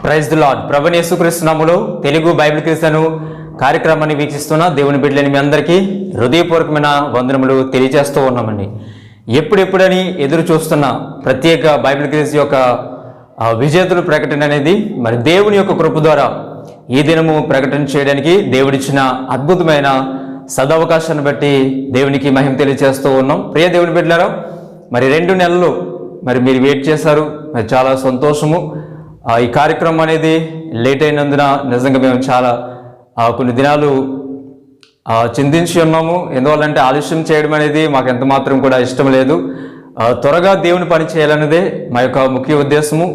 Praise the lord. ప్రభువైన యేసుక్రీస్తు నామములో తెలుగు బైబిల్ క్విజ్ను కార్యక్రమాన్ని వీక్షిస్తున్న దేవుని బిడ్డలని మీ అందరికీ హృదయపూర్వకమైన వందనములు తెలియజేస్తూ ఉన్నామండి. ఎప్పుడెప్పుడని ఎదురు చూస్తున్న ప్రత్యేక బైబిల్ క్విజ్ యొక్క విజేతల ప్రకటన అనేది మరి దేవుని యొక్క కృప ద్వారా ఈ దినము ప్రకటన చేయడానికి దేవుడిచ్చిన అద్భుతమైన సదవకాశాన్ని బట్టి దేవునికి మహిమ తెలియజేస్తూ ఉన్నాం. ప్రియ దేవుని బిడ్డలారా, మరి 2 నెలలు మరి మీరు వెయిట్ చేశారు. మరి చాలా సంతోషము. ఈ కార్యక్రమం అనేది లేట్ అయినందున నిజంగా మేము చాలా కొన్ని దినాలు చింతించి ఉన్నాము. ఎందువల్లంటే ఆలస్యం చేయడం అనేది మాకు ఎంత మాత్రం కూడా ఇష్టం లేదు. త్వరగా దేవుని పని చేయాలన్నదే మా యొక్క ముఖ్య ఉద్దేశము.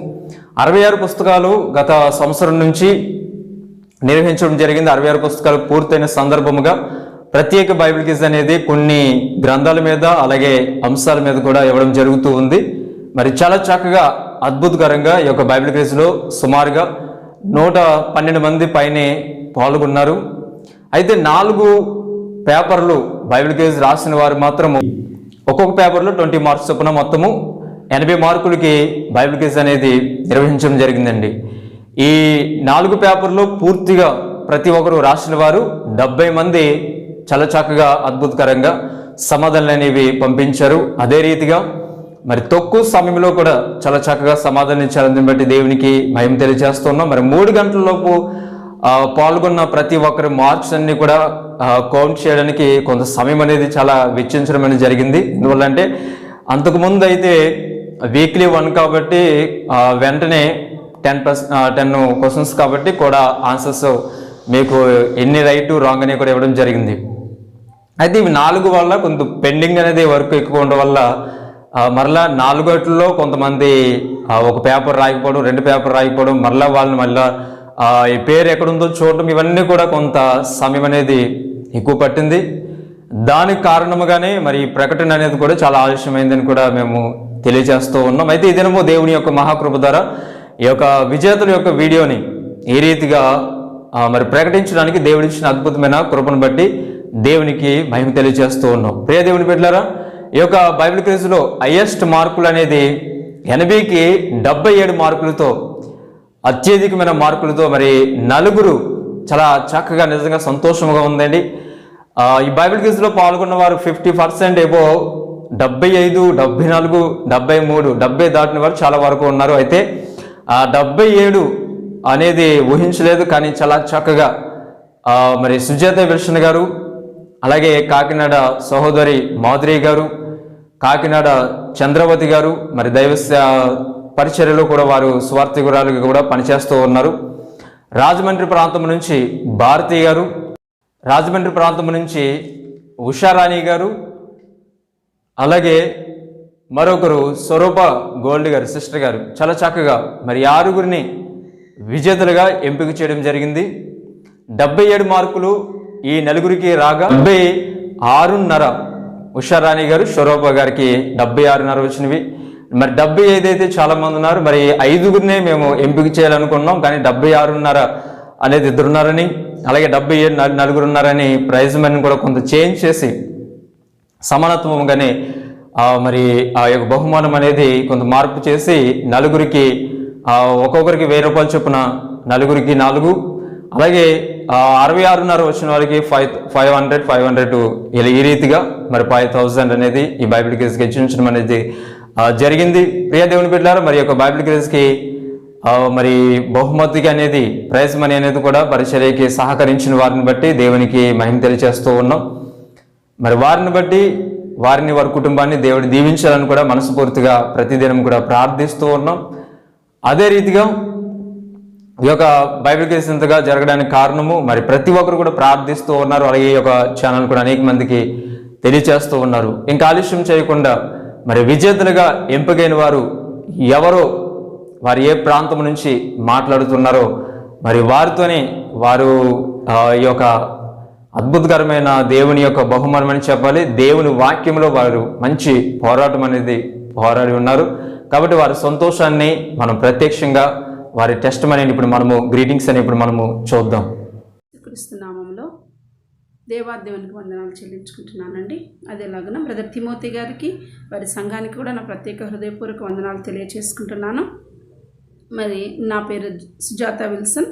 66 పుస్తకాలు గత సంవత్సరం నుంచి నిర్వహించడం జరిగింది. 66 పుస్తకాలు పూర్తయిన సందర్భముగా ప్రత్యేక బైబిల్ క్విజ్ అనేది కొన్ని గ్రంథాల మీద అలాగే అంశాల మీద కూడా ఇవ్వడం జరుగుతూ ఉంది. మరి చాలా చక్కగా అద్భుతకరంగా ఈ యొక్క బైబిల్ క్విజ్లో సుమారుగా 112 మంది పైనే పాల్గొన్నారు. అయితే 4 పేపర్లు బైబిల్ క్విజ్ రాసిన వారు మాత్రము ఒక్కొక్క పేపర్లో 20 మార్క్స్ చొప్పున మొత్తము 80 మార్కులకి బైబిల్ క్విజ్ అనేది నిర్వహించడం జరిగిందండి. ఈ 4 పేపర్లో పూర్తిగా ప్రతి ఒక్కరు రాసిన వారు 70 మంది చాలా చక్కగా అద్భుతకరంగా సమాధానాలు అనేవి పంపించారు. అదే రీతిగా మరి తక్కువ సమయంలో కూడా చాలా చక్కగా సమాధానం ఇచ్చారని బట్టి దేవునికి మహిమ తెలియజేస్తున్నాం. మరి 3 గంటల లోపు పాల్గొన్న ప్రతి ఒక్కరి మార్క్స్ అన్ని కూడా కౌంట్ చేయడానికి కొంత సమయం అనేది చాలా వెచ్చించడం అనేది జరిగింది. ఎందువల్లంటే అంతకుముందు అయితే వీక్లీ 1 కాబట్టి వెంటనే 10 క్వశ్చన్స్ కాబట్టి కూడా ఆన్సర్స్ మీకు ఎన్ని రైట్ రాంగ్ అని కూడా ఇవ్వడం జరిగింది. అయితే ఇవి 4 వల్ల కొంత పెండింగ్ అనేది వర్క్ ఎక్కువ ఉండడం వల్ల మరలా 4 గంటల్లో కొంతమంది ఒక పేపర్ రాయకపోవడం, 2 పేపర్ రాయకపోవడం, మరలా వాళ్ళని మళ్ళీ ఈ పేరు ఎక్కడుందో చూడడం, ఇవన్నీ కూడా కొంత సమయం అనేది ఎక్కువ పట్టింది. దానికి కారణముగానే మరి ఈ ప్రకటన అనేది కూడా చాలా ఆలస్యమైందని కూడా మేము తెలియజేస్తూ ఉన్నాం. అయితే ఈ దినము దేవుని యొక్క మహాకృప ద్వారా ఈ యొక్క విజేతల యొక్క వీడియోని ఈ రీతిగా మరి ప్రకటించడానికి దేవుడిచ్చిన అద్భుతమైన కృపను బట్టి దేవునికి మహిమ తెలియజేస్తూ ఉన్నాం. ప్రియ దేవుని బిడ్డలారా, ఈ యొక్క బైబిల్ క్విజ్లో హైయెస్ట్ మార్కులు అనేది 80కి 77 మార్కులతో అత్యధికమైన మార్కులతో మరి 4 చాలా చక్కగా నిజంగా సంతోషంగా ఉందండి. ఈ బైబిల్ క్విజ్లో పాల్గొన్న వారు 50% ఏవో 75, 74, 73, 70 దాటిన వారు చాలా వరకు ఉన్నారు. అయితే 77 అనేది ఊహించలేదు. కానీ చాలా చక్కగా మరి సుజాత విల్సన్ గారు, అలాగే కాకినాడ సహోదరి మాధురి గారు, కాకినాడ చంద్రవతి గారు మరి దైవ పరిచర్యలో కూడా వారు స్వార్థికురాలుగా కూడా పనిచేస్తూ ఉన్నారు. రాజమండ్రి ప్రాంతం నుంచి భారతి గారు, రాజమండ్రి ప్రాంతం నుంచి ఉషారాణి గారు, అలాగే మరొకరు స్వరూప గోల్డ్ గారు సిస్టర్ గారు చాలా చక్కగా మరి 6గురిని విజేతలుగా ఎంపిక చేయడం జరిగింది. 77 మార్కులు ఈ 4గురికి రాగా 76.5 ఉషారాణి గారు, స్వరూప గారికి 76.5 వచ్చినవి. మరి 75 అయితే చాలా మంది ఉన్నారు. మరి 5గురినే మేము ఎంపిక చేయాలనుకున్నాం. కానీ 76.5 అనేది 2 ఉన్నారని, అలాగే 77 4 ఉన్నారని ప్రైజ్ మనీ కూడా కొంత చేంజ్ చేసి సమానత్వంగానే మరి ఆ యొక్క బహుమానం అనేది కొంత మార్పు చేసి 4గురికి ఒక్కొక్కరికి 1000 రూపాయలు చొప్పున 4గురికి 4, అలాగే 66.5 వచ్చిన వారికి 500 ఈ రీతిగా మరి 5000 అనేది ఈ బైబిల్ క్విజ్కి హెచ్చించడం అనేది జరిగింది. ప్రియ దేవుని బిడ్డలారా, మరి యొక్క బైబిల్ క్విజ్కి మరి బహుమతికి అనేది ప్రైజ్ మనీ అనేది కూడా పరిచర్యకి సహకరించిన వారిని బట్టి దేవునికి మహిమ తెలియజేస్తూ ఉన్నాం. మరి వారిని బట్టి వారిని వారి కుటుంబాన్ని దేవుడు దీవించాలని కూడా మనస్ఫూర్తిగా ప్రతిదినం కూడా ప్రార్థిస్తూ ఉన్నాం. అదే రీతిగా ఈ యొక్క బైబిల్ క్విజ్ ఇంతగా జరగడానికి కారణము మరి ప్రతి ఒక్కరు కూడా ప్రార్థిస్తూ ఉన్నారు. అలాగే ఈ యొక్క ఛానల్ కూడా అనేక మందికి తెలియజేస్తూ ఉన్నారు. ఇంకా ఆలస్యం చేయకుండా మరి విజేతలుగా ఎంపికైన వారు ఎవరో, వారు ఏ ప్రాంతం నుంచి మాట్లాడుతున్నారో మరి వారితోనే వారు ఈ యొక్క అద్భుతకరమైన దేవుని యొక్క బహుమానం అని చెప్పాలి. దేవుని వాక్యంలో వారు మంచి పోరాటం అనేది పోరాడి ఉన్నారు. కాబట్టి వారి సంతోషాన్ని మనం ప్రత్యక్షంగా వారి టెస్ట్ మనీని ఇప్పుడు మనము గ్రీటింగ్స్ అని ఇప్పుడు మనము చూద్దాం. క్రీస్తు నామములో దేవాదేవునికి వందనాలు చెల్లించుకుంటున్నానండి. అదేలాగా బ్రదర్ తిమోతి గారికి వారి సంఘానికి కూడా నా ప్రత్యేక హృదయపూర్వక వందనాలు తెలియజేసుకుంటున్నాను. మరి నా పేరు Sujatha Wilson,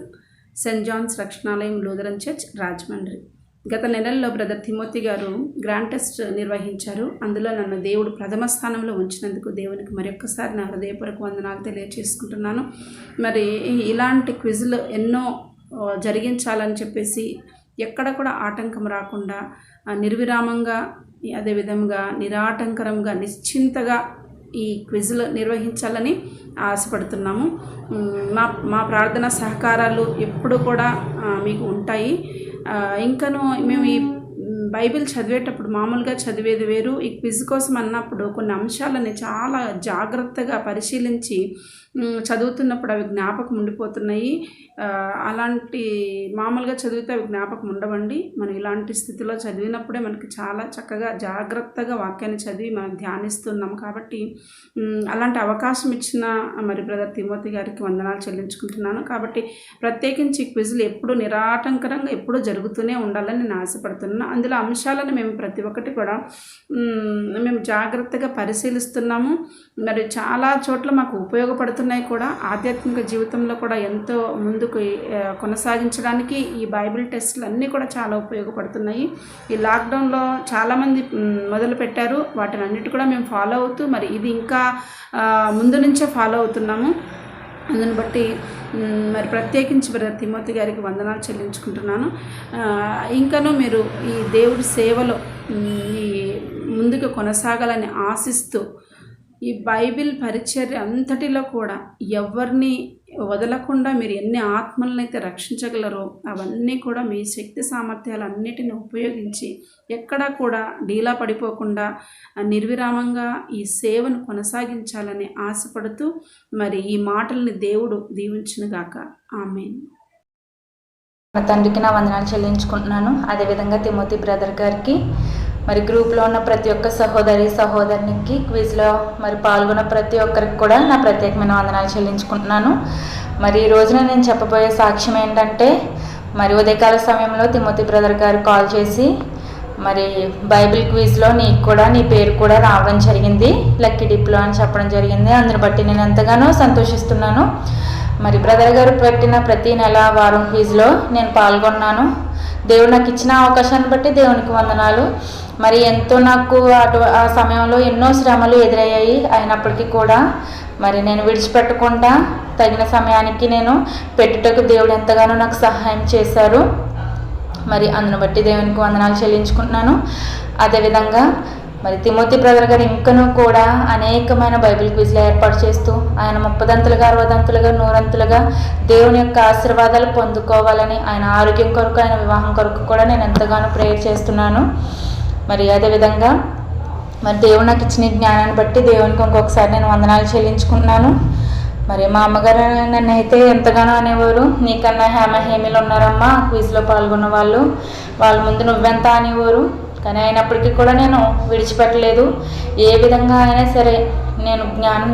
saint John's Rakshanalayam Lutheran church, Rajahmundry. గత నెలల్లో బ్రదర్ తిమోతి గారు గ్రాండ్ టెస్ట్ నిర్వహించారు. అందులో నన్ను దేవుడు ప్రథమ స్థానంలో ఉంచినందుకు దేవునికి మరొక్కసారి నా హృదయపూర్వక వందనాలు తెలియజేసుకుంటున్నాను. మరి ఇలాంటి క్విజ్లు ఎన్నో జరిగించాలని చెప్పేసి ఎక్కడ కూడా ఆటంకం రాకుండా నిర్విరామంగా, అదేవిధంగా నిరాటంకరంగా, నిశ్చింతగా ఈ క్విజ్లు నిర్వహించాలని ఆశపడుతున్నాము. మా ప్రార్థన సహకారాలు ఎప్పుడు కూడా మీకు ఉంటాయి. ఇంకను మేము ఈ బైబిల్ చదివేటప్పుడు మామూలుగా చదివేది వేరు, ఈ క్విజ్ కోసం అన్నప్పుడు కొన్ని అంశాలని చాలా జాగ్రత్తగా పరిశీలించి చదువుతున్నప్పుడు అవి జ్ఞాపకం ఉండిపోతున్నాయి. అలాంటి మామూలుగా చదివితే అవి జ్ఞాపకం ఉండవండి. మనం ఇలాంటి స్థితిలో చదివినప్పుడే మనకి చాలా చక్కగా జాగ్రత్తగా వాక్యాన్ని చదివి మనం ధ్యానిస్తున్నాం. కాబట్టి అలాంటి అవకాశం ఇచ్చిన మరి బ్రదర్ తిమోతి గారికి వందనాలు చెల్లించుకుంటున్నాను. కాబట్టి ప్రత్యేకించి క్విజ్లు ఎప్పుడు నిరాటంకరంగా ఎప్పుడూ జరుగుతూనే ఉండాలని నేను ఆశపడుతున్నాను. అందులో అంశాలను మేము ప్రతి ఒక్కటి కూడా మేము జాగ్రత్తగా పరిశీలిస్తున్నాము. మరి చాలా చోట్ల మాకు ఉపయోగపడుతున్నాయి కూడా. ఆధ్యాత్మిక జీవితంలో కూడా ఎంతో ముందుకు కొనసాగించడానికి ఈ బైబిల్ టెస్టులు అన్నీ కూడా చాలా ఉపయోగపడుతున్నాయి. ఈ లాక్డౌన్లో చాలామంది మొదలు పెట్టారు, వాటిని అన్నిటి కూడా మేము ఫాలో అవుతూ మరి ఇది ఇంకా ముందు నుంచే ఫాలో అవుతున్నాము. అందుని బట్టి మరి ప్రత్యేకించి బ్రదర్ తిమోతి గారికి వందనాలు చెల్లించుకుంటున్నాను. ఇంకనూ మీరు ఈ దేవుడి సేవలో ఈ ముందుకు కొనసాగాలని ఆశిస్తూ ఈ బైబిల్ పరిచర్య అంతటిలో కూడా ఎవరిని వదలకుండా మీరు ఎన్ని ఆత్మలనైతే రక్షించగలరో అవన్నీ కూడా మీ శక్తి సామర్థ్యాలన్నిటిని ఉపయోగించి ఎక్కడా కూడా డీలా పడిపోకుండా నిర్విరామంగా ఈ సేవను కొనసాగించాలని ఆశపడుతూ మరి ఈ మాటల్ని దేవుడు దీవించునుగాక. ఆమేన్. నా తండ్రికి నా వందనాలు చెల్లించుకుంటున్నాను. అదేవిధంగా తిమోతి బ్రదర్ గారికి, మరి గ్రూప్లో ఉన్న ప్రతి ఒక్క సహోదరునికి, క్విజ్లో మరి పాల్గొన్న ప్రతి ఒక్కరికి కూడా నా ప్రత్యేకమైన వందనాలు చెల్లించుకుంటున్నాను. మరి ఈ రోజున నేను చెప్పబోయే సాక్ష్యం ఏంటంటే, మరి ఉదయకాల సమయంలో తిమోతి బ్రదర్ గారు కాల్ చేసి మరి బైబిల్ క్విజ్లో నీకు కూడా నీ పేరు కూడా రావడం జరిగింది, లక్కీ డిప్లో అని చెప్పడం జరిగింది. అందుని బట్టి నేను ఎంతగానో సంతోషిస్తున్నాను. మరి బ్రదర్ గారు పెట్టిన ప్రతి నెల వారం క్విజ్లో నేను పాల్గొన్నాను. దేవుడు నాకు ఇచ్చిన అవకాశాన్ని బట్టి దేవునికి వందనాలు. మరి ఎంతో నాకు ఆ సమయంలో ఎన్నో శ్రమలు ఎదురయ్యాయి. అయినప్పటికీ కూడా మరి నేను విడిచిపెట్టకుండా తగిన సమయానికి నేను పెట్టుటకు దేవుడు ఎంతగానో నాకు సహాయం చేశారు. మరి అందును బట్టి దేవునికి వందనాలు చెల్లించుకుంటున్నాను. అదేవిధంగా మరి తిమోతి బ్రదర్ గారు ఇంకనూ కూడా అనేకమైన బైబిల్ క్విజ్లు ఏర్పాటు చేస్తూ ఆయన 30దంతులుగా 60దంతులుగా 100అంతులుగా దేవుని యొక్క ఆశీర్వాదాలు పొందుకోవాలని, ఆయన ఆరోగ్యం కొరకు, ఆయన వివాహం కొరకు కూడా నేను ఎంతగానో ప్రేయర్ చేస్తున్నాను. మరి అదేవిధంగా మరి దేవుడు నాకు ఇచ్చిన జ్ఞానాన్ని బట్టి దేవునికి ఇంకొకసారి నేను వందనాలు చెల్లించుకుంటున్నాను. మరి మా అమ్మగారు నన్ను అయితే ఎంతగానో అనేవారు, నీకన్నా హేమీలు ఉన్నారమ్మా క్విజ్లో పాల్గొన్న వాళ్ళ ముందు నువ్వెంత అనేవారు. కానీ అయినప్పటికీ కూడా నేను విడిచిపెట్టలేదు. ఏ విధంగా అయినా సరే నేను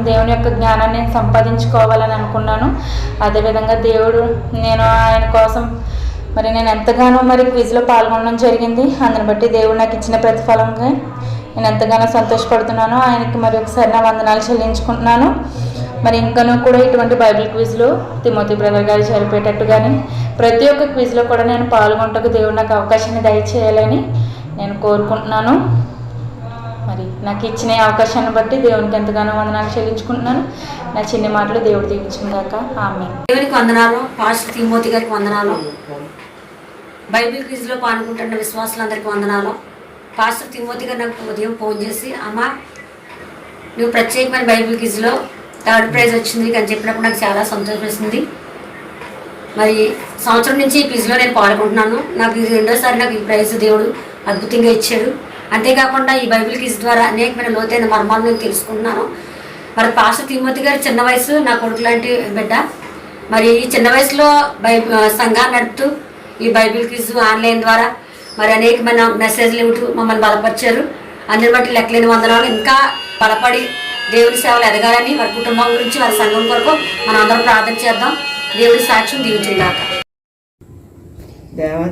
దేవుని యొక్క జ్ఞానాన్ని నేను సంపాదించుకోవాలని అనుకున్నాను. అదేవిధంగా దేవుడు నేను ఆయన కోసం మరి నేను ఎంతగానో మరి క్విజ్లో పాల్గొనడం జరిగింది. అందుని బట్టి దేవుడు నాకు ఇచ్చిన ప్రతిఫలంగా నేను ఎంతగానో సంతోషపడుతున్నాను. ఆయనకి మరి ఒకసారి నా వందనాలు చెల్లించుకుంటున్నాను. మరి ఇంకనూ కూడా ఇటువంటి బైబిల్ క్విజ్లు తిమోతి బ్రదర్ గారు జరిపేటట్టుగానే ప్రతి ఒక్క క్విజ్లో కూడా నేను పాల్గొంటకు దేవుడు నాకు అవకాశాన్ని దయచేయాలని నేను కోరుకుంటున్నాను. మరి నాకు ఇచ్చిన అవకాశాన్ని బట్టి దేవునికి ఎంతగానో వందనాలు చెల్లించుకుంటున్నాను. నా చిన్న మాటలు దేవుడు దీవించుగాక. ఆమేన్. దేవునికి వందనాలు. పాస్టర్ తిమోతి గారికి వందనాలు. బైబిల్ క్విజ్లో పాల్గొంటున్న విశ్వాసులందరికీ వందనాలు. పాస్టర్ తిమోతి గారు నాకు ఉదయం ఫోన్ చేసి, అమ్మ నువ్వు ప్రత్యేకమైన బైబిల్ క్విజ్లో 3rd ప్రైజ్ వచ్చింది అని చెప్పినప్పుడు నాకు చాలా సంతోషం వేసింది. మరి సంవత్సరం నుంచి ఈ క్విజ్లో నేను పాల్గొంటున్నాను. నాకు ఇది 2వ సారి నాకు ఈ ప్రైజ్ దేవుడు అద్భుతంగా ఇచ్చాడు. అంతేకాకుండా ఈ బైబిల్ క్విజ్ ద్వారా అనేకమైన లోతైన మర్మాలను నేను తెలుసుకుంటున్నాను. మరి పాస్టర్ తిమోతి గారు చిన్న వయసు నా కొడుకు లాంటి బిడ్డ. మరి ఈ చిన్న వయసులో సంఘాన్ని నడుపుతూ ఈ బైబిల్ క్విజ్ ఆన్లైన్ ద్వారా మరి అనేకమైన మెసేజ్లు ఇవ్వటూ మమ్మల్ని బలపరిచారు. అందరి బట్టి లెక్కలేని వందనాలు. ఇంకా బలపడి దేవుని సేవలు ఎదగాలని, వారి కుటుంబం గురించి, వారి సంఘం కొరకు మనం అందరం ప్రార్థన చేద్దాం. దేవుడి సాక్ష్యం దీవించుగాక.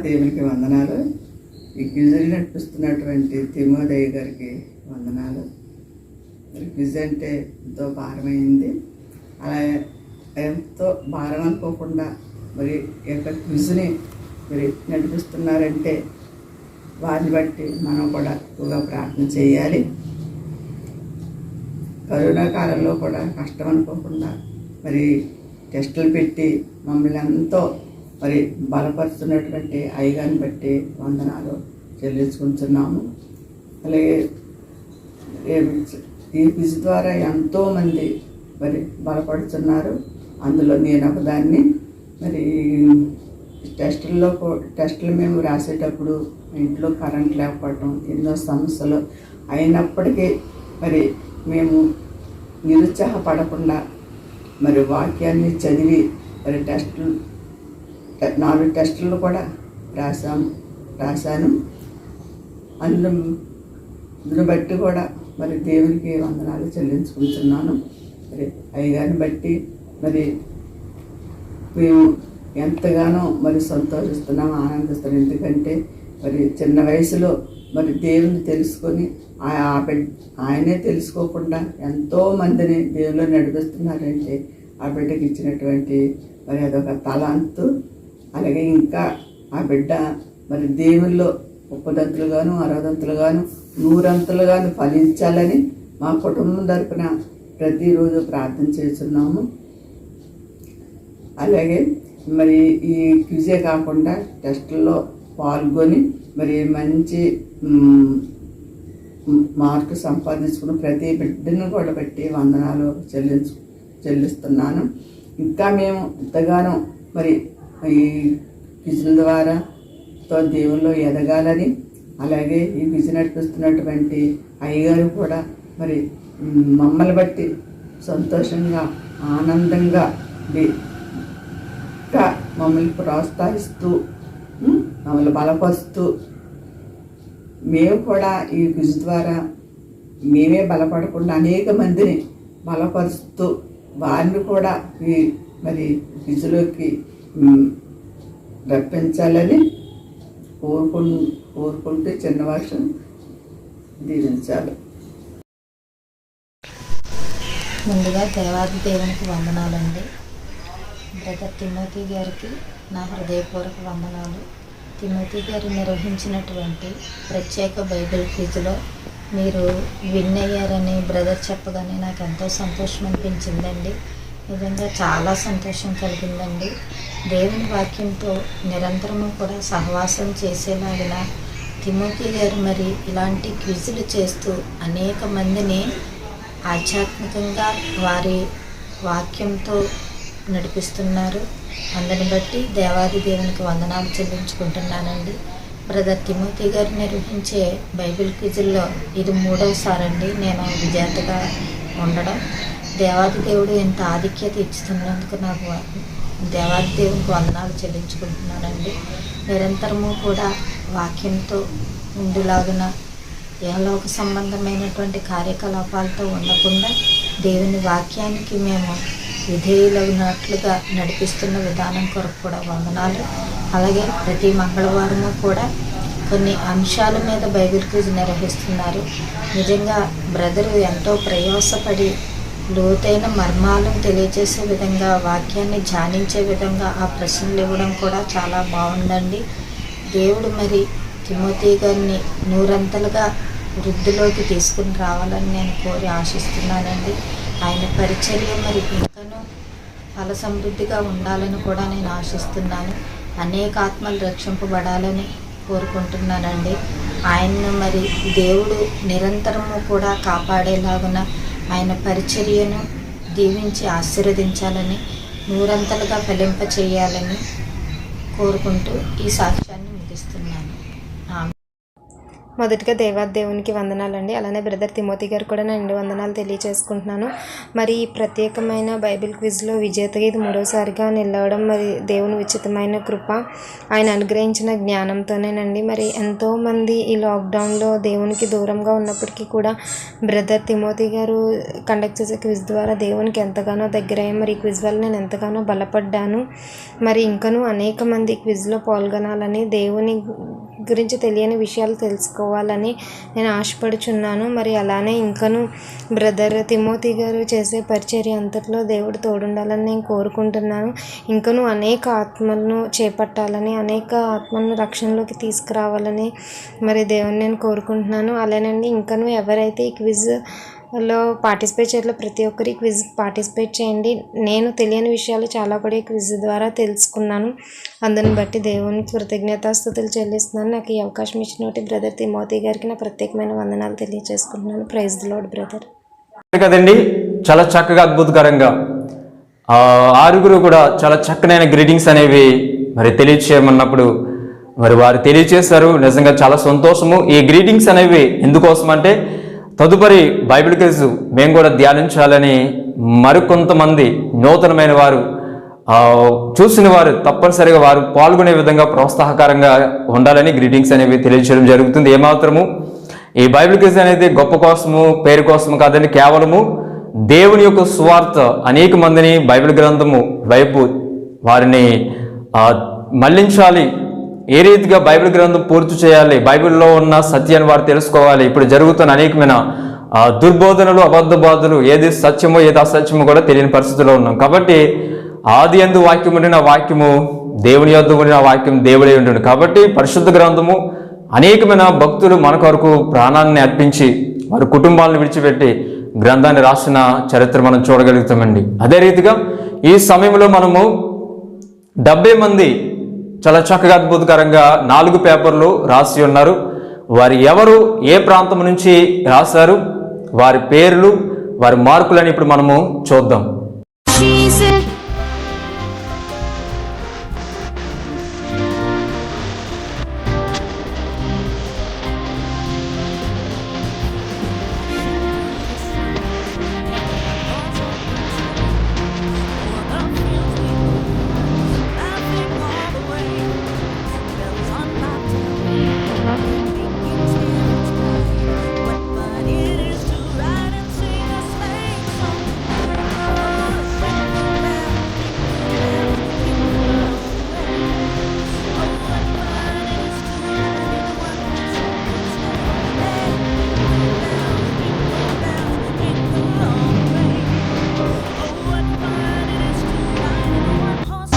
దేవునికి వందనాలు. ఈ క్విజ్ నడిపిస్తున్నటువంటి తిమోదయ్య గారికి వందనాలు. క్విజ్ అంటే ఎంతో భారమైంది. అలాగే ఎంతో భారం అనుకోకుండా మరి ఈ యొక్క క్విజ్ని మరి నడిపిస్తున్నారంటే వారిని బట్టి మనం కూడా ఎక్కువగా ప్రార్థన చేయాలి. కరోనా కాలంలో కూడా కష్టం అనుకోకుండా మరి టెస్టులు పెట్టి మమ్మల్ని ఎంతో మరి బలపరుస్తున్నటువంటి అయ్యగారిని బట్టి వందనాలు చెల్లించుకుంటున్నాము. అలాగే ఈ క్విజ్ ద్వారా ఎంతోమంది మరి బలపడుతున్నారు. అందులో నేను ఒకదాన్ని. మరి టెస్టులు మేము రాసేటప్పుడు ఇంట్లో కరెంట్ లేకపోవటం ఎన్నో సమస్యలు అయినప్పటికీ మరి మేము నిరుత్సాహపడకుండా మరి వాక్యాన్ని చదివి మరి 4 టెస్టులు కూడా రాశాను. అందును బట్టి కూడా మరి దేవునికి వందనాలు చెల్లించుకుంటున్నాను. మరి అయ్యగారిని బట్టి మరి మేము ఎంతగానో మరి సంతోషిస్తున్నాం, ఆనందిస్తున్నాం. ఎందుకంటే మరి చిన్న వయసులో మరి దేవుని తెలుసుకొని ఆయనే తెలుసుకోకుండా ఎంతోమందిని దేవుళ్ళు నడిపిస్తున్నారంటే ఆ బిడ్డకి ఇచ్చినటువంటి మరి అదొక తలాంతు. అలాగే ఇంకా ఆ బిడ్డ మరి దేవుల్లో 30 60 100 ఫలించాలని మా కుటుంబం తరపున ప్రతిరోజు ప్రార్థన చేస్తున్నాము. అలాగే మరి ఈ క్విజే కాకుండా టెస్టుల్లో పాల్గొని మరి మంచి మార్కు సంపాదించుకున్న ప్రతి బిడ్డను కూడా బట్టి వందనాలు చెల్లిస్తున్నాను. ఇంకా మేము ఎంతగానో మరి ఈ క్విజుల ద్వారా దేవుల్లో ఎదగాలని, అలాగే ఈ క్విజ్ నడిపిస్తున్నటువంటి అయ్యగారు కూడా మరి మమ్మల్ని బట్టి సంతోషంగా ఆనందంగా ఇంకా మమ్మల్ని ప్రోత్సహిస్తూ మమ్మల్ని బలపరుస్తూ మేము కూడా ఈ క్విజ్ ద్వారా మేమే బలపడకుండా అనేక మందిని బలపరుస్తూ వారిని కూడా ఈ మరి క్విజ్లోకి రప్పించాలని కోరుకుంటూ చిన్న వర్షం దీవించాలి. ముందుగా దేవాది దేవునికి వందనాలండి. బ్రదర్ తిమోతి గారికి నా హృదయపూర్వక వందనాలు. తిమోతి గారు నిర్వహించినటువంటి ప్రత్యేక బైబిల్ క్విజ్లో మీరు విన్ అయ్యారని బ్రదర్ చెప్పగానే నాకు ఎంతో సంతోషం అనిపించిందండి. నిజంగా చాలా సంతోషం కలిగిందండి. దేవుని వాక్యంతో నిరంతరము కూడా సహవాసం చేసేలాగిన తిమోతి గారు మరి ఇలాంటి క్విజులు చేస్తూ అనేక మందిని ఆధ్యాత్మికంగా వారి వాక్యంతో నడిపిస్తున్నారు. అందుని బట్టి దేవాది దేవునికి వందనాలు చెల్లించుకుంటున్నానండి. బ్రదర్ తిమోతి గారు నిర్వహించే బైబిల్ క్విజుల్లో ఇది 3వసారి అండి నేను విజేతగా ఉండడం. దేవాది దేవుడు ఎంత ఆధిక్యత ఇస్తున్నందుకు నాకు దేవాది దేవునికి వందనాలు చెల్లించుకుంటున్నానండి. నిరంతరము కూడా వాక్యంతో ఉండులాగున ఏలోక సంబంధమైనటువంటి కార్యకలాపాలతో ఉండకుండా దేవుని వాక్యానికి మేము విధేయులైనట్లుగా నడిపిస్తున్న విధానం కొరకు కూడా వందనాలు. అలాగే ప్రతి మంగళవారము కూడా కొన్ని అంశాల మీద బైబిల్ క్విజ్ నిర్వహిస్తున్నారు. నిజంగా బ్రదరు ఎంతో ప్రయాసపడి లోతైన మర్మాలను తెలియజేసే విధంగా వాక్యాన్ని ధ్యానించే విధంగా ఆ ప్రశ్నలు ఇవ్వడం కూడా చాలా బాగుందండి. దేవుడు మరి తిమోతి గారిని 100 వృద్ధిలోకి తీసుకుని రావాలని నేను కోరి ఆశిస్తున్నానండి. ఆయన పరిచర్య మరి ఇంకనూ ఫల సమృద్ధిగా ఉండాలని కూడా నేను ఆశిస్తున్నాను. అనేక ఆత్మలు రక్షింపబడాలని కోరుకుంటున్నానండి. ఆయన్ను మరి దేవుడు నిరంతరము కూడా కాపాడేలాగున ఆయన పరిచర్యను దీవించి ఆశీర్వదించాలని 100 ఫలింప చేయాలని కోరుకుంటూ ఈ సాక్ష్యాన్ని ముగిస్తున్నాను. మొదటిగా దేవునికి వందనాలండి. అలానే బ్రదర్ తిమోతి గారు కూడా నేను వందనాలు తెలియజేసుకుంటున్నాను. మరి ఈ ప్రత్యేకమైన బైబిల్ క్విజ్లో విజేతగా ఇది 3వసారిగా నిలవడం మరి దేవుని ఉచితమైన కృప, ఆయన అనుగ్రహించిన జ్ఞానంతోనేనండి. మరి ఎంతోమంది ఈ లాక్డౌన్లో దేవునికి దూరంగా ఉన్నప్పటికీ కూడా బ్రదర్ తిమోతి గారు కండక్ట్ చేసే క్విజ్ ద్వారా దేవునికి ఎంతగానో దగ్గరయ్యాం. మరి ఈ క్విజ్ వల్ల నేను ఎంతగానో బలపడ్డాను. మరి ఇంకనూ అనేక మంది క్విజ్లో పాల్గొనాలని దేవుని గురించి తెలియని విషయాలు తెలుసుకోవాలని నేను ఆశపడుచున్నాను. మరి అలానే ఇంకను బ్రదర్ తిమోతి గారు చేసే పరిచర్య అంతట్లో దేవుడు తోడుండాలని నేను కోరుకుంటున్నాను. ఇంకను అనేక ఆత్మలను చేపట్టాలని, అనేక ఆత్మలను రక్షణలోకి తీసుకురావాలని మరి దేవుని నేను కోరుకుంటున్నాను. అలానండి ఇంకను ఎవరైతే ఈ క్విజ్లో పార్టిసిపేట్ చేయట్లో ప్రతి ఒక్కరి క్విజ్ పార్టిసిపేట్ చేయండి. నేను తెలియని విషయాలు చాలా కూడా ఈ క్విజ్ ద్వారా తెలుసుకున్నాను. అందుని బట్టి దేవుని కృతజ్ఞతాస్తుతులు చెల్లిస్తున్నాను. నాకు ఈ అవకాశం ఇచ్చినటువంటి బ్రదర్ తిమోతి గారికి నా ప్రత్యేకమైన వందనాలు తెలియజేసుకుంటున్నాను. Praise the lord brother. కదండి, చాలా చక్కగా అద్భుతకరంగా ఆరుగురు కూడా చాలా చక్కనైన గ్రీటింగ్స్ అనేవి మరి తెలియచేయమన్నప్పుడు మరి వారు తెలియచేశారు. నిజంగా చాలా సంతోషము. ఈ గ్రీటింగ్స్ అనేవి ఎందుకోసం అంటే తదుపరి బైబిల్ క్విజ్ మేము కూడా ధ్యానించాలని మరికొంతమంది నూతనమైన వారు చూసిన వారు తప్పనిసరిగా వారు పాల్గొనే విధంగా ప్రోత్సాహకరంగా ఉండాలని గ్రీటింగ్స్ అనేవి తెలియజేయడం జరుగుతుంది. ఏమాత్రము ఈ బైబిల్ క్విజ్ అనేది గొప్ప కోసము పేరు కోసము కాదని, కేవలము దేవుని యొక్క సువార్త అనేక మందిని బైబిల్ గ్రంథము వైపు వారిని మళ్లించాలి. ఏ రీతిగా బైబిల్ గ్రంథం పూర్తి చేయాలి, బైబిల్లో ఉన్న సత్యాన్ని వారు తెలుసుకోవాలి. ఇప్పుడు జరుగుతున్న అనేకమైన దుర్బోధనలు, అబద్ధ బోధనలు, ఏది సత్యమో ఏది అసత్యమో కూడా తెలియని పరిస్థితిలో ఉన్నాం. కాబట్టి ఆది యందు వాక్యం ఉండిన వాక్యము దేవుని యొద్ద ఉండిన వాక్యం దేవుడే ఉండు. కాబట్టి పరిశుద్ధ గ్రంథము అనేకమైన భక్తులు మన కొరకు ప్రాణాన్ని అర్పించి వారి కుటుంబాలను విడిచిపెట్టి గ్రంథాన్ని రాసిన చరిత్ర మనం చూడగలుగుతామండి. అదే రీతిగా ఈ సమయంలో మనము 70 మంది చాలా చక్కగా అద్భుతకరంగా 4 పేపర్లు రాసి ఉన్నారు. వారు ఎవరు, ఏ ప్రాంతం నుంచి రాశారు, వారి పేర్లు, వారి మార్కులని ఇప్పుడు మనము చూద్దాం.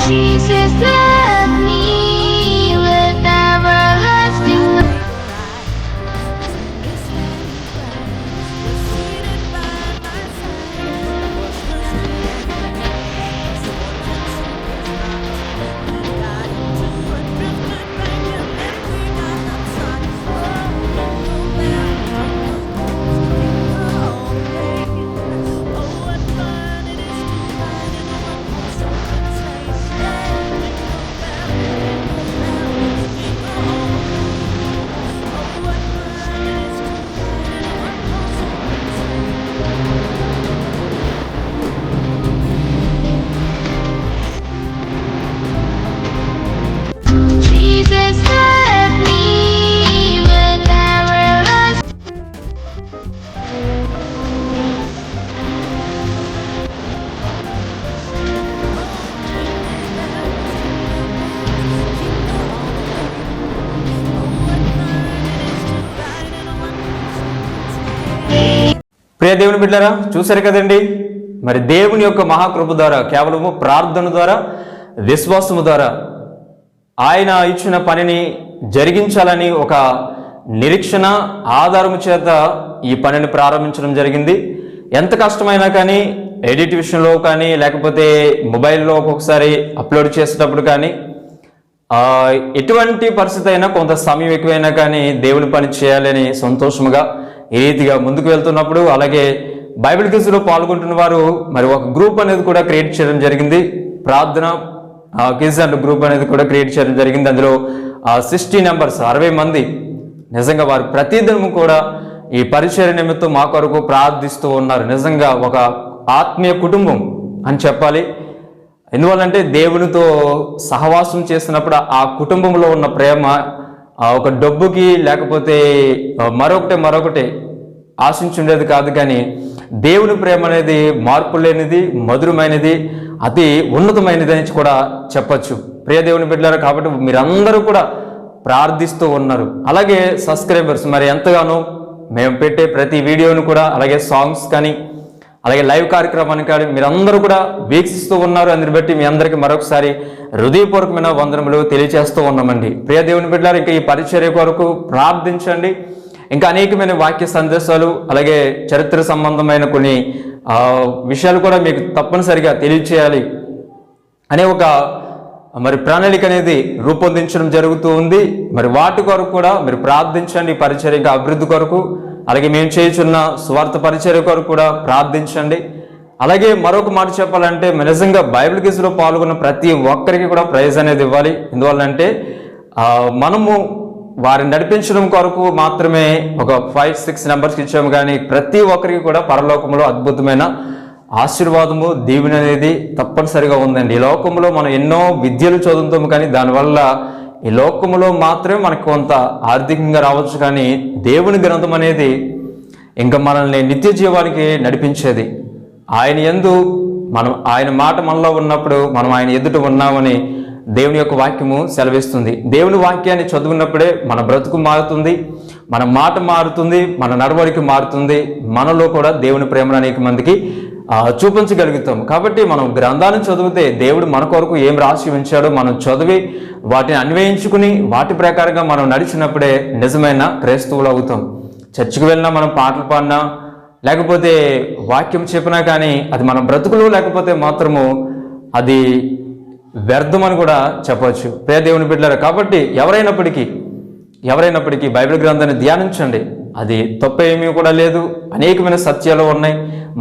Jesus loved me with everlasting love. Jesus loved me with everlasting. ప్రియ దేవుని బిడ్డలారా, చూశారు కదండి, మరి దేవుని యొక్క మహాకృప ద్వారా, కేవలము ప్రార్థన ద్వారా, విశ్వాసము ద్వారా ఆయన ఇచ్చిన పనిని జరిగించాలని ఒక నిరీక్షణ ఆధారము చేత ఈ పనిని ప్రారంభించడం జరిగింది. ఎంత కష్టమైనా కానీ, ఎడిట్ విషయంలో కానీ, లేకపోతే మొబైల్లో ఒక్కొక్కసారి అప్లోడ్ చేసేటప్పుడు కానీ, ఎటువంటి పరిస్థితి అయినా కొంత సమయం ఎక్కువైనా కానీ దేవుని పని చేయాలని సంతోషముగా ఈ రీతిగా ముందుకు వెళ్తున్నప్పుడు, అలాగే బైబిల్ క్విజ్లో పాల్గొంటున్న వారు మరి ఒక గ్రూప్ అనేది కూడా క్రియేట్ చేయడం జరిగింది. ప్రార్థన క్విజ్ అండ్ గ్రూప్ అనేది కూడా క్రియేట్ చేయడం జరిగింది. అందులో 60 మెంబర్స్ 60 మంది నిజంగా వారు ప్రతిదినము కూడా ఈ పరిచర్య నిమిత్తం మా కొరకు ప్రార్థిస్తూ ఉన్నారు. నిజంగా ఒక ఆత్మీయ కుటుంబం అని చెప్పాలి. ఎందువల్లంటే దేవునితో సహవాసం చేసినప్పుడు ఆ కుటుంబంలో ఉన్న ప్రేమ ఒక డబ్బుకి లేకపోతే మరొకటి ఆశించుండేది కాదు. కానీ దేవుని ప్రేమ అనేది మార్పు లేనిది, మధురమైనది, అతి ఉన్నతమైనది అని కూడా చెప్పచ్చు. ప్రియ దేవుని బిడ్డలారా, కాబట్టి మీరందరూ కూడా ప్రార్థిస్తూ ఉన్నారు. అలాగే సబ్స్క్రైబర్స్ మరి ఎంతగానో మేము పెట్టే ప్రతి వీడియోను కూడా, అలాగే సాంగ్స్ కానీ, అలాగే లైవ్ కార్యక్రమాన్ని కానీ మీరందరూ కూడా వీక్షిస్తూ ఉన్నారు. అందుని బట్టి మీ అందరికీ మరొకసారి హృదయపూర్వకమైన వందనములు తెలియజేస్తూ ఉన్నామండి. ప్రియ దేవుని బిడ్డలారా, ఇంకా ఈ పరిచర్య కొరకు ప్రార్థించండి. ఇంకా అనేకమైన వాక్య సందేశాలు, అలాగే చరిత్ర సంబంధమైన కొన్ని విషయాలు కూడా మీకు తప్పనిసరిగా తెలియచేయాలి అనే ఒక మరి ప్రణాళిక అనేది రూపొందించడం జరుగుతూ ఉంది. మరి వాటి కొరకు కూడా మీరు ప్రార్థించండి. పరిచర్య ఇంకా అభివృద్ధి కొరకు, అలాగే మేము చేయుచున్న స్వార్థ పరిచర్య కొరకు కూడా ప్రార్థించండి. అలాగే మరొక మాట చెప్పాలంటే, నిజంగా బైబిల్ క్విజ్లో పాల్గొన్న ప్రతి ఒక్కరికి కూడా ప్రైజ్ అనేది ఇవ్వాలి. ఎందువల్లంటే మనము వారిని నడిపించడం కొరకు మాత్రమే ఒక 5-6 నెంబర్స్ ఇచ్చాము, కానీ ప్రతి ఒక్కరికి కూడా పరలోకంలో అద్భుతమైన ఆశీర్వాదము, దీవెన అనేది తప్పనిసరిగా ఉందండి. ఈ లోకంలో మనం ఎన్నో విద్యలు చదువుతాము, కానీ దానివల్ల ఈ లోకంలో మాత్రమే మనకు కొంత ఆర్థికంగా రావచ్చు, కానీ దేవుని గ్రంథం అనేది ఇంకా మనల్ని నిత్య జీవానికి నడిపించేది. ఆయన యందు మనం, ఆయన మాట మనలో ఉన్నప్పుడు మనం ఆయన ఎదుట ఉన్నామని దేవుని యొక్క వాక్యము సెలవిస్తుంది. దేవుని వాక్యాన్ని చదువున్నప్పుడే మన బ్రతుకు మారుతుంది, మన మాట మారుతుంది, మన నడవడిక మారుతుంది, మనలో కూడా దేవుని ప్రేమను అనేక మందికి చూపించగలుగుతాం. కాబట్టి మనం గ్రంథాన్ని చదివితే దేవుడు మన కొరకు ఏం రాసి ఉంచాడో మనం చదివి వాటిని అన్వయించుకుని వాటి ప్రకారంగా మనం నడిచినప్పుడే నిజమైన క్రైస్తవులు అవుతాం. చర్చికి వెళ్ళినా, మనం పాటలు పాడినా, లేకపోతే వాక్యం చెప్పినా కానీ అది మన బ్రతుకులు లేకపోతే మాత్రము అది వ్యర్థమని కూడా చెప్పవచ్చు. ప్రియ దేవుని బిడ్డలారా, కాబట్టి ఎవరైనప్పటికీ బైబిల్ గ్రంథాన్ని ధ్యానించండి. అది తప్పేమీ కూడా లేదు. అనేకమైన సత్యాలు ఉన్నాయి.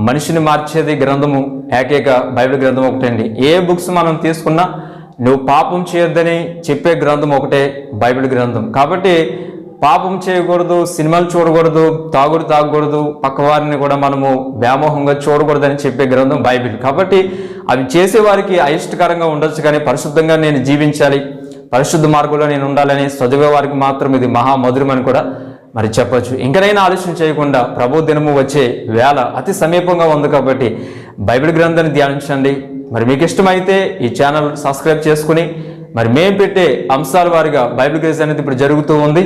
మనిషిని మార్చేది గ్రంథము, ఏకైక బైబిల్ గ్రంథం ఒకటండి. ఏ బుక్స్ మనం తీసుకున్నా నువ్వు పాపం చేయొద్దని చెప్పే గ్రంథం ఒకటే బైబిల్ గ్రంథం. కాబట్టి పాపం చేయకూడదు, సినిమాలు చూడకూడదు, తాగకూడదు, పక్కవారిని కూడా మనము వ్యామోహంగా చూడకూడదని చెప్పే గ్రంథం బైబిల్. కాబట్టి అవి చేసేవారికి అయిష్టకరంగా ఉండొచ్చు, కానీ పరిశుద్ధంగా నేను జీవించాలి, పరిశుద్ధ మార్గంలో నేను ఉండాలని చదివే వారికి మాత్రం ఇది మహామధురమని కూడా మరి చెప్పచ్చు. ఇంకనైనా ఆలోచన చేయకుండా ప్రభు దినము వచ్చే వేళ అతి సమీపంగా ఉంది. కాబట్టి బైబిల్ గ్రంథాన్ని ధ్యానించండి. మరి మీకు ఇష్టమైతే ఈ ఛానల్ సబ్స్క్రైబ్ చేసుకుని మరి మేము పెట్టే అంశాల వారిగా బైబిల్ క్విజ్ అనేది ఇప్పుడు జరుగుతూ ఉంది.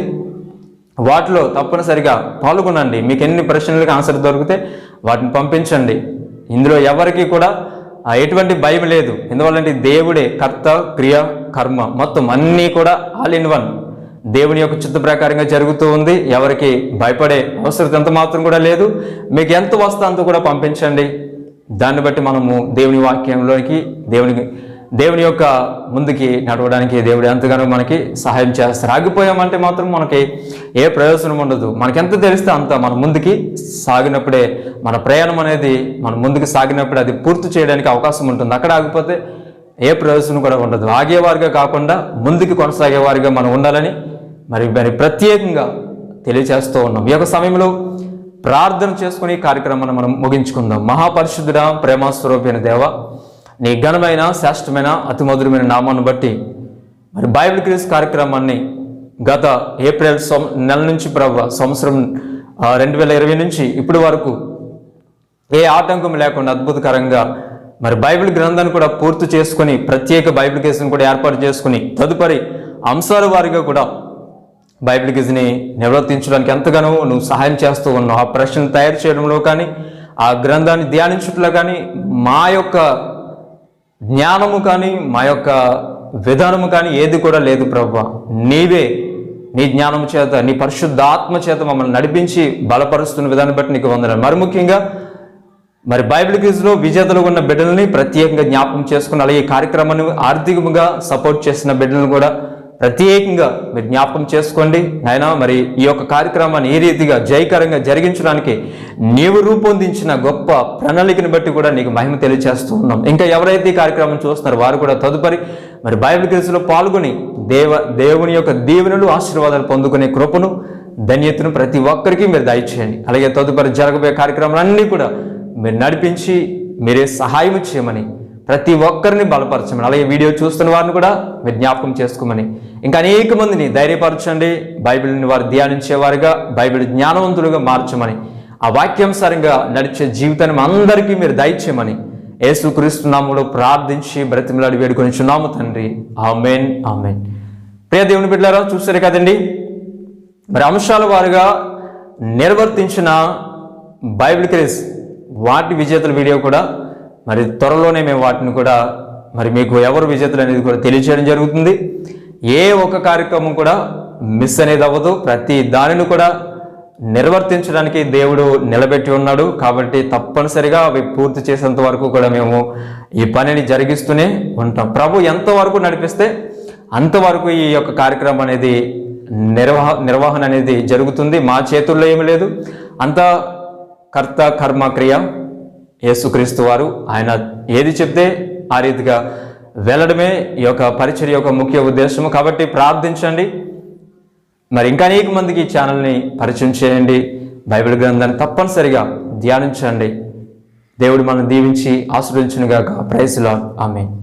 వాటిలో తప్పనిసరిగా పాల్గొనండి. మీకు ఎన్ని ప్రశ్నలకు ఆన్సర్ దొరికితే వాటిని పంపించండి. ఇందులో ఎవరికి కూడా ఎటువంటి భయం లేదు. ఎందువల్లంటే దేవుడే కర్త, క్రియ, కర్మ మొత్తం అన్నీ కూడా ఆల్ ఇన్ వన్ దేవుని యొక్క చిత్త ప్రకారంగా జరుగుతూ ఉంది. ఎవరికి భయపడే అవసరం ఎంత మాత్రం కూడా లేదు. మీకు ఎంత వస్తే అంత కూడా పంపించండి. దాన్ని బట్టి మనము దేవుని వాక్యంలోకి, దేవుని యొక్క ముందుకి నడవడానికి దేవుడు ఎంతగానో మనకి సహాయం చేస్తారు. ఆగిపోయామంటే మాత్రం మనకి ఏ ప్రయోజనం ఉండదు. మనకెంత తెలిస్తే అంత మన ముందుకి సాగినప్పుడే, మన ప్రయాణం అనేది మన ముందుకు సాగినప్పుడే అది పూర్తి చేయడానికి అవకాశం ఉంటుంది. అక్కడ ఆగిపోతే ఏ ప్రయోజనం కూడా ఉండదు. ఆగేవారిగా కాకుండా ముందుకు కొనసాగేవారిగా మనం ఉండాలని మరి ప్రత్యేకంగా తెలియజేస్తూ ఉన్నాం. ఈ యొక్క సమయంలో ప్రార్థన చేసుకుని కార్యక్రమాన్ని మనం ముగించుకుందాం. మహాపరిశుద్ధుడా, ప్రేమస్వరూపైన దేవ, నీ ఘనమైన, శ్రేష్టమైన, అతి మధురమైన నామాన్ని బట్టి మరి బైబిల్ క్విజ్ కార్యక్రమాన్ని గత ఏప్రిల్ నెల నుంచి సంవత్సరం 2020 నుంచి ఇప్పటి వరకు ఏ ఆటంకం లేకుండా అద్భుతకరంగా మరి బైబిల్ గ్రంథాన్ని కూడా పూర్తి చేసుకుని ప్రత్యేక బైబిల్ క్విజ్ని కూడా ఏర్పాటు చేసుకుని తదుపరి అంశాల వారిగా కూడా బైబిల్ క్విజ్ని నిర్వర్తించడానికి ఎంతగానో నువ్వు సహాయం చేస్తూ ఉన్నావు. ఆ ప్రశ్నలు తయారు చేయడంలో కానీ, ఆ గ్రంథాన్ని ధ్యానించడంలో కానీ మా యొక్క జ్ఞానము కానీ, మా యొక్క విధానము కానీ ఏది కూడా లేదు ప్రభువా. నీవే నీ జ్ఞానము చేత, నీ పరిశుద్ధాత్మ చేత మమ్మల్ని నడిపించి బలపరుస్తున్న విధానం బట్టి నీకు వందనాలు. మరి ముఖ్యంగా మరి బైబిల్ క్విజ్లో విజేతలు ఉన్న బిడ్డలని ప్రత్యేకంగా జ్ఞాపకం చేసుకుని, అలాగే ఈ కార్యక్రమాన్ని ఆర్థికంగా సపోర్ట్ చేసిన బిడ్డలను కూడా ప్రత్యేకంగా మీరు జ్ఞాపకం చేసుకోండి నాయనా. మరి ఈ యొక్క కార్యక్రమాన్ని ఈ రీతిగా జయకరంగా జరిగించడానికి నీవు రూపొందించిన గొప్ప ప్రణాళికను బట్టి కూడా నీకు మహిమ తెలియజేస్తూ ఉన్నాం. ఇంకా ఎవరైతే ఈ కార్యక్రమం చూస్తున్నారో వారు కూడా తదుపరి మరి బైబిల్ క్విజ్లో పాల్గొని దేవుని యొక్క దీవెనలు, ఆశీర్వాదాలు పొందుకునే కృపను, ధన్యతను ప్రతి ఒక్కరికి మీరు దయచేయండి. అలాగే తదుపరి జరగబోయే కార్యక్రమాలన్నీ కూడా మీరు నడిపించి మీరే సహాయం చేయమని, ప్రతి ఒక్కరిని బలపరచమని, అలాగే వీడియో చూస్తున్న వారిని కూడా మీరు జ్ఞాపకం చేసుకోమని, ఇంకా అనేక మందిని ధైర్యపరచండి. బైబిల్ని వారు ధ్యానించేవారుగా, బైబిల్ జ్ఞానవంతులుగా మార్చమని, ఆ వాక్యానుసారంగా నడిచే జీవితాన్ని అందరికీ మీరు దయచేయమని యేసుక్రీస్తు నామములో ప్రార్థించి బ్రతిమలాడి వేడుకొనిచున్నాము తండ్రి. ఆమేన్, ఆమేన్. ప్రియ దేవుని బిడ్డలారా, చూస్తారు కదండి, మరి అంశాల వారుగా నిర్వర్తించిన బైబిల్ క్విజ్ వాటి విజేతల వీడియో కూడా మరి త్వరలోనే మేము వాటిని కూడా మరి మీకు ఎవరు విజేతలు అనేది కూడా తెలియజేయడం జరుగుతుంది. ఏ ఒక్క కార్యక్రమం కూడా మిస్ అనేది అవ్వదు. ప్రతి దానిని కూడా నిర్వర్తించడానికి దేవుడు నిలబెట్టి ఉన్నాడు. కాబట్టి తప్పనిసరిగా అవి పూర్తి చేసేంత వరకు కూడా మేము ఈ పనిని జరిగిస్తూనే ఉంటాం. ప్రభు ఎంతవరకు నడిపిస్తే అంతవరకు ఈ యొక్క కార్యక్రమం అనేది నిర్వహణ అనేది జరుగుతుంది. మా చేతుల్లో ఏమీ లేదు. అంత కర్త కర్మ క్రియ యేసుక్రీస్తు వారు. ఆయన ఏది చెప్తే ఆ రీతిగా వెళ్ళడమే ఈ యొక్క పరిచర్య యొక్క ముఖ్య ఉద్దేశము. కాబట్టి ప్రార్థించండి. మరి ఇంకా అనేక మందికి ఈ ఛానల్ని పరిచయం చేయండి. బైబిల్ గ్రంథాన్ని తప్పనిసరిగా ధ్యానించండి. దేవుడు మనల్ని దీవించి ఆశీర్వదించునుగాక. Praise Lord. ఆమేన్.